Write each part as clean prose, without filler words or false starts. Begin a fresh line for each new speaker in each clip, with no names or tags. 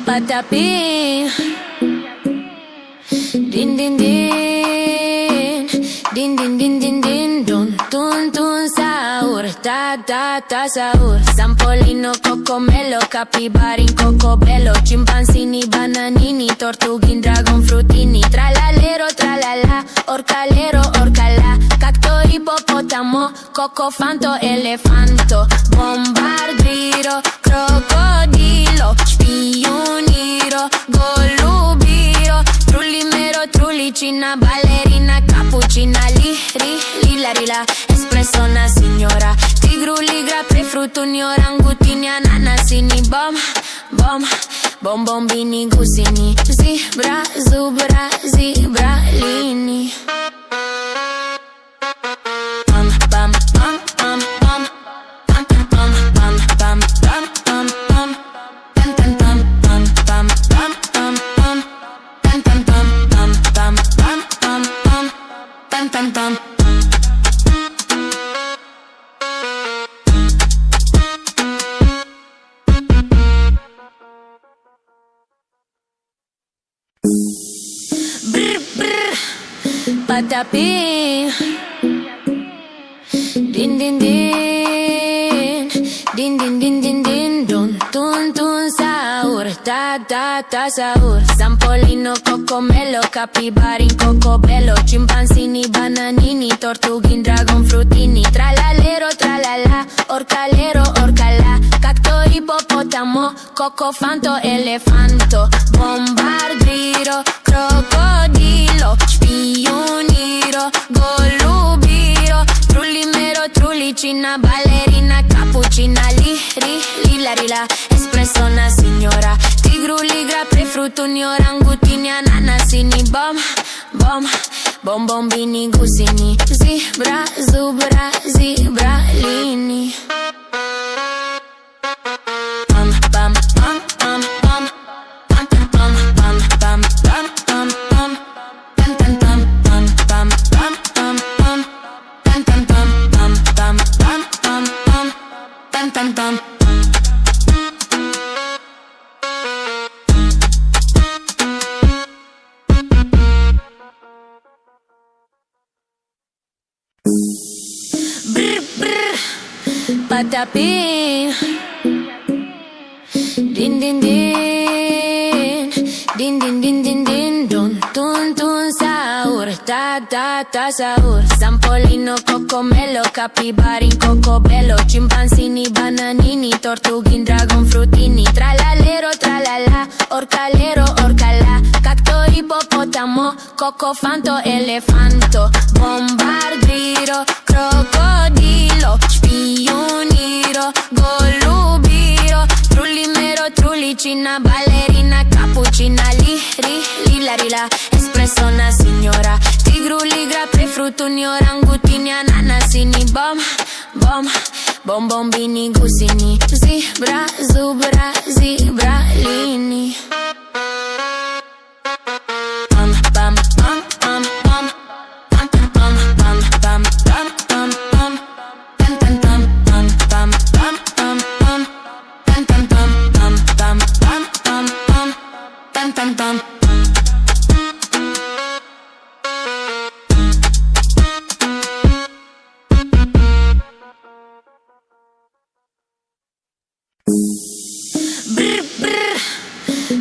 Patapim. Din din din. Din din din din din. Dun tun tun sahur. Ta ta ta sahur. Sampolino, cocomelo, capibari, cocobello, cimpanzini, bananini, tortughi, dragon frutini, tralalero, tralala, orcalero, orcala, cacto, ippopotamo, cocofanto, elefanto, bombardiro, crocodilo, spioniro, golubiro, trullimero, trullicina, ballerina, cappuccina, lila, rila, espresso, una signora, tigru, ligra, prefruttuni, orangutini, ananasini, bombini, gusini, zebra, zubra, zebralini. Patapim. Din din din. Din din din din din. Dun tun tun sahur. Ta ta ta sahur. Sampolino, cocomelo, capibari, cocobello, cimpanzini, bananini, tortughi, dragon frutini, tralalero, tralala, orcalero, orcala, cacto, ippopotamo, cocofanto, elefanto, bombardiro, crocodilo, spioniro, golubiro, trullimero, trullicina, ballerina, cappuccina, lila, rila, espresso, una signora, tigru, ligra, prefruttuni, orangutini, ananasini, bombini, gusini, zebra, zubra, zebralini. Patapim. Din din din. Din din din din din. Dun tun tun sahur. Ta ta ta sahur. Sampolino, cocomelo, capibari, cocobello, cimpanzini, bananini, tortughi, dragon frutini, tralalero, tralala, orcalero, orcala, cacto, ippopotamo, cocofanto, elefanto, bombardiro, crocodilo, spioniro, golubiro, trullimero, trullicina, ballerina, cappuccina, lila, rila, espresso, una signora, tigru, ligra, prefruttuni, orangutini, ananasini, bombini, gusini, zebra, zubra, zebralini.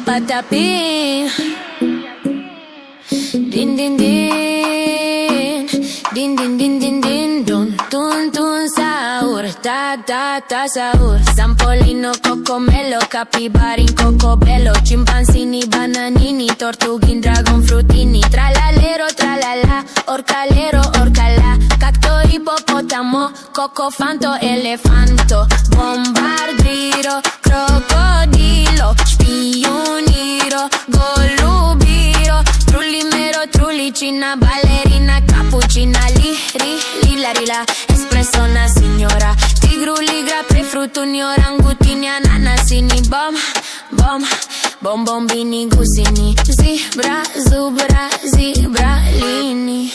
Patapim. Din din din. Din din din din din. Dun tun tun sahur. Ta ta ta sahur. Sampolino, cocomelo, capibari, cocobello, cimpanzini, bananini, tortughi, dragon frutini, tralalero, tralala, orcalero, orcala, cacto, ippopotamo, cocofanto, elefanto, bombardiro, crocodilo, spioniro, golubiro, trullimero, trullicina, ballerina, cappuccina, lila, rila, espresso, una signora, tigru, ligra, prefruttuni, orangutini, ananasini, bombini, gusini, zebra, zubra, zebralini.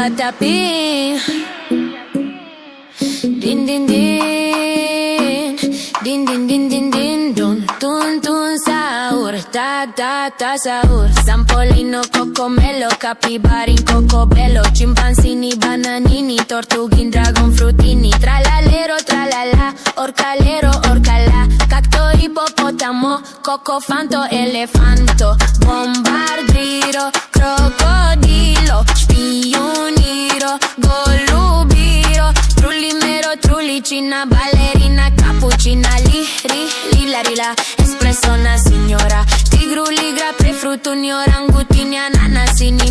patapim. Din din din, din din din din din, dun tun tun sahur, ta ta ta sahur. Sampolino, cocomelo, capibarin, cocobello, chimpanzini, bananini, tortughin, dragon frutini, tralalero, tralala, orcalero, orcala, cacto, ippopotamo, cocofanto, elefanto, bombardiro, crocodilo, spioniro, golubiro, trullimero, trullicina, ballerina, cappuccina, lila, rila, espresso, una signora, tigru, ligra, prefruttuni, orangutini, ananasini,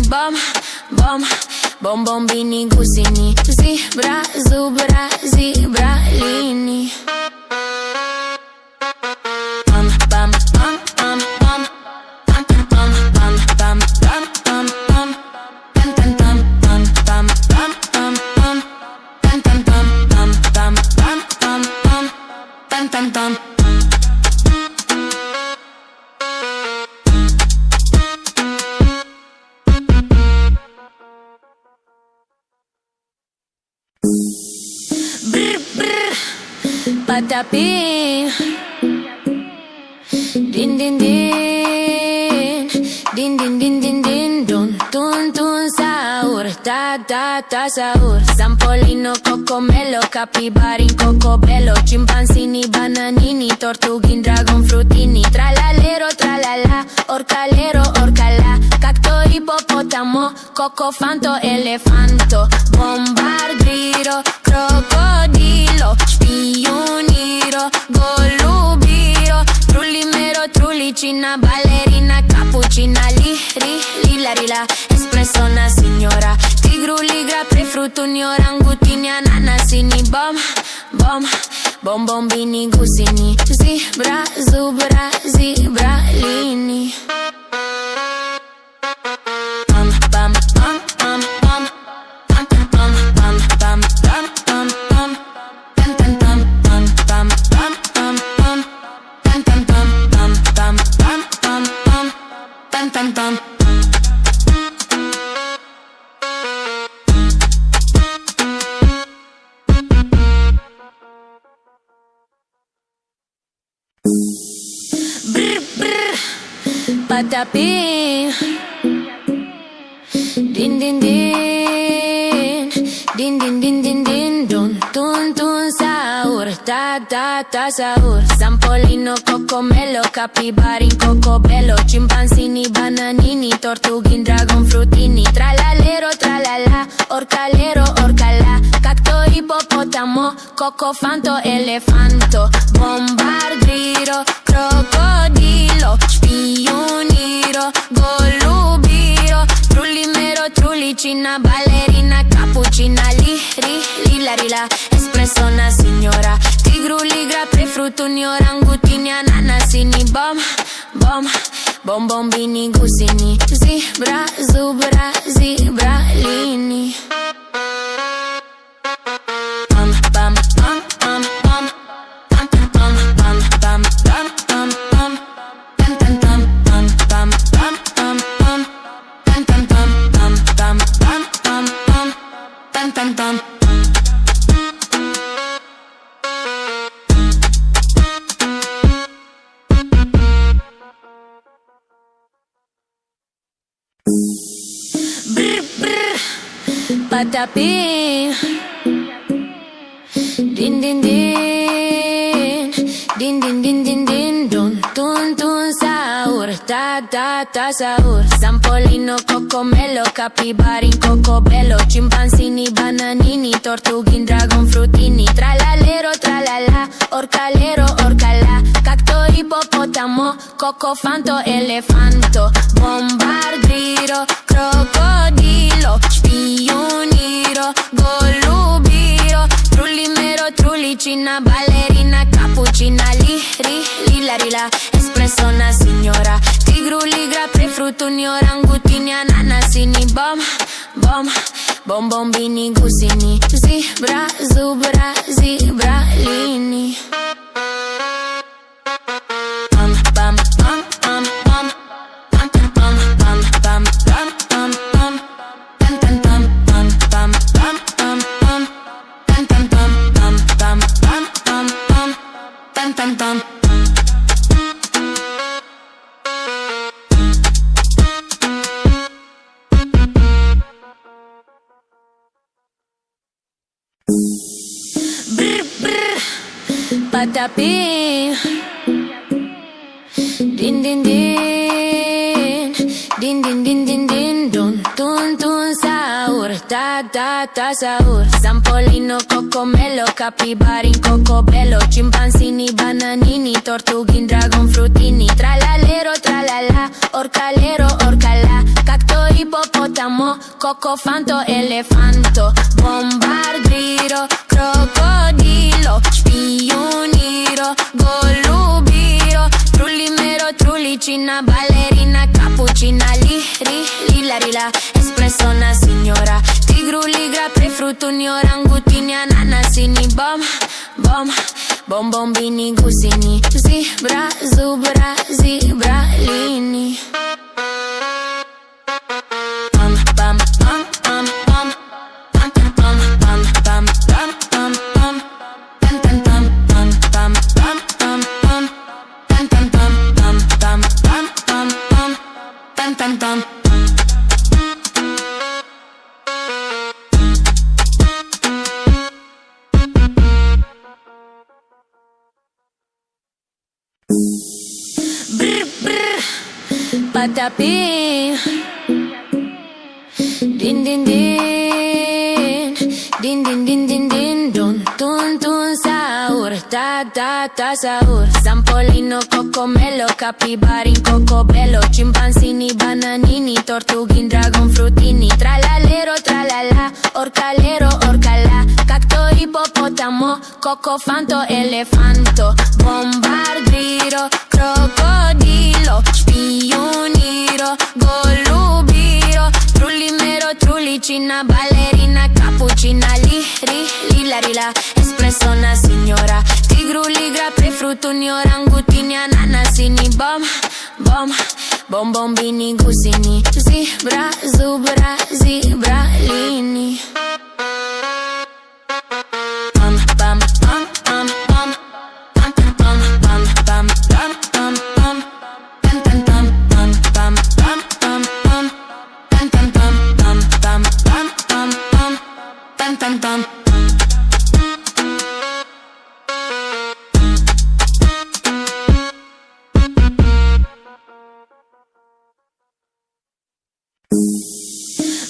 bombini, gusini, zebra, zubra, zebralini. Patapim. Din din din, din din din din din, dun tun tun sahur, ta ta ta sahur. Sampolino, cocomelo, capibarin, cocobello, chimpanzini, bananini, tortughin, dragon frutini, tralalero, tralala, orcalero, orcala, cacto, ippopotamo, cocofanto, elefanto, bombardiro, crocodilo, spioniro, golubiro, trullimero, trullicina, ballerina, cappuccina, lila, rila, espresso, una signora, tigru, ligra, prefruttuni, orangutini, ananasini, bombini, gusini, zebra, zubra, zebralini. Patapim. Din din din, din din din din din, dun tun tun sahur, ta ta ta sahur. Sampolino, cocomelo, capibarin, cocobello, chimpanzini, bananini, tortughin, dragon frutini, tralalero, tralala, orcalero, orcala, cacto, ippopotamo, cocofanto, elefanto, bombardiro, crocodilo, spioniro, golubiro, trullimero, trullicina, ballerina, cappuccina, lila, rila, espresso, una signora, tigru, ligra, prefruttuni, orangutini, ananasini, bombini, gusini, zebra, zubra, zebralini. Patapim. Din din din, din din din din din, dun tun tun sahur, ta ta ta sahur. Sampolino, cocomelo, capibarin, cocobello, chimpanzini, bananini, tortughin, dragon frutini, tralalero, tralala, orcalero, orcala, cacto, ippopotamo, cocofanto, elefanto, bombardiro, crocodilo, spioniro, golubiro, trullimero, trullicina, ballerina, cappuccina, lila, rila, espresso, una signora, tigru, ligra, prefruttuni, orangutini, ananasini, bombini, gusini, zebra, zubra, zebralini. tam. Brr, brr, patapim. Din din din, din din din din din, dun tun tun sahur, ta ta ta sahur. Zampolino, cocomelo, capibari, cocobello, cimpanzini, bananini, tortughin, dragon frutini, tralalero, tralala, orcalero, orcala, cacto, ippopotamo, cocofanto, elefanto, bombardiro, crocodilo, spioniro, golubiro, trullimero, trullicina, ballerina, cappuccina, lila, rila, espresso, una signora, tigru, ligra, prefruttuni, orangutini, ananasini, bombini, gusini, zebra, zubra, zebralini. Brr, brr, patapim. Din din din, din din din din din, dun tun tun sahur, ta ta ta sahur. Zampolino, cocomelo, capibari, cocobello, cimpanzini, bananini, tortughin, dragon frutini, tralalero, tralala, orcalero, orcala, cacto, ippopotamo, cocofanto, elefanto, bombardiro, crocodilo, spioniro, golubiro, trullimero, trullicina, ballerina, cappuccina, lila, rila, espresso, una signora, tigru, ligra, prefruttuni, orangutini, ananasini, bombini, gusini, zebra, zubra, zebralini.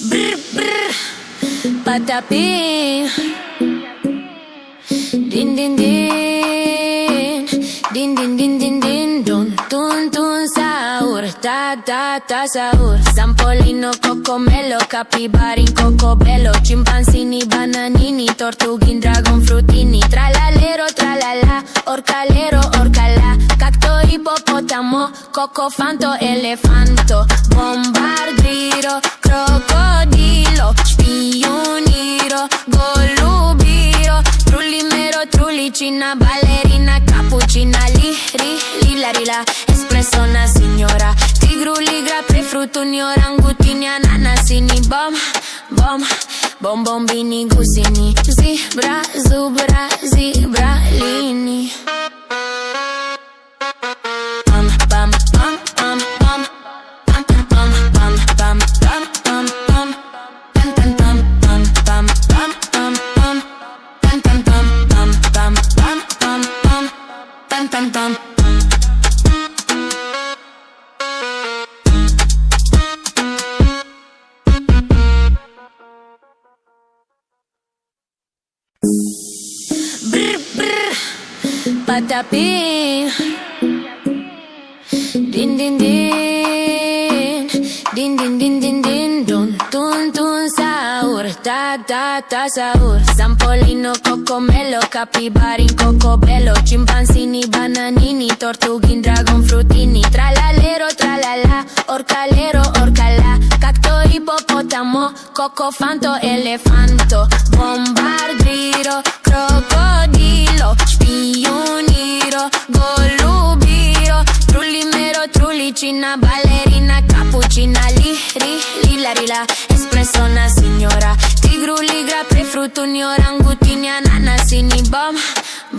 Brr, brr, patapim. Din din din, din din din din din, dun tun tun sahur, ta ta ta sahur. Zampolino, cocomelo, capibari, cocobello, cimpanzini, bananini, tortughin, dragon frutini, tralalero, tralala, orcalero, orcala, cacto, ippopotamo, cocofanto, elefanto, bombardiro, crocodilo, spioniro, golubiro, trullimero, trullicina, ballerina, cappuccina, lila, rila, espresso, una signora, tigru, ligra, prefruttuni, orangutini, ananasini, bombini, gusini, zebra, zubra, zebralini. Brr, brr, patapim. Din din din, din din din din din, dun tun tun sahur, ta ta ta sahur. Zampolino, cocomelo, capibari, cocobello, cimpanzini, bananini, tortughin, dragon frutini, tralalero, tralala, orcalero, orcala, cacto, ippopotamo, cocofanto, elefanto, bombardiro, crocodilo, spioniro, golubiro, trullimero, trullicina, ballerina, cappuccina, lila, rila, espresso, una signora, tigru, ligra, prefruttuni, orangutini, ananasini,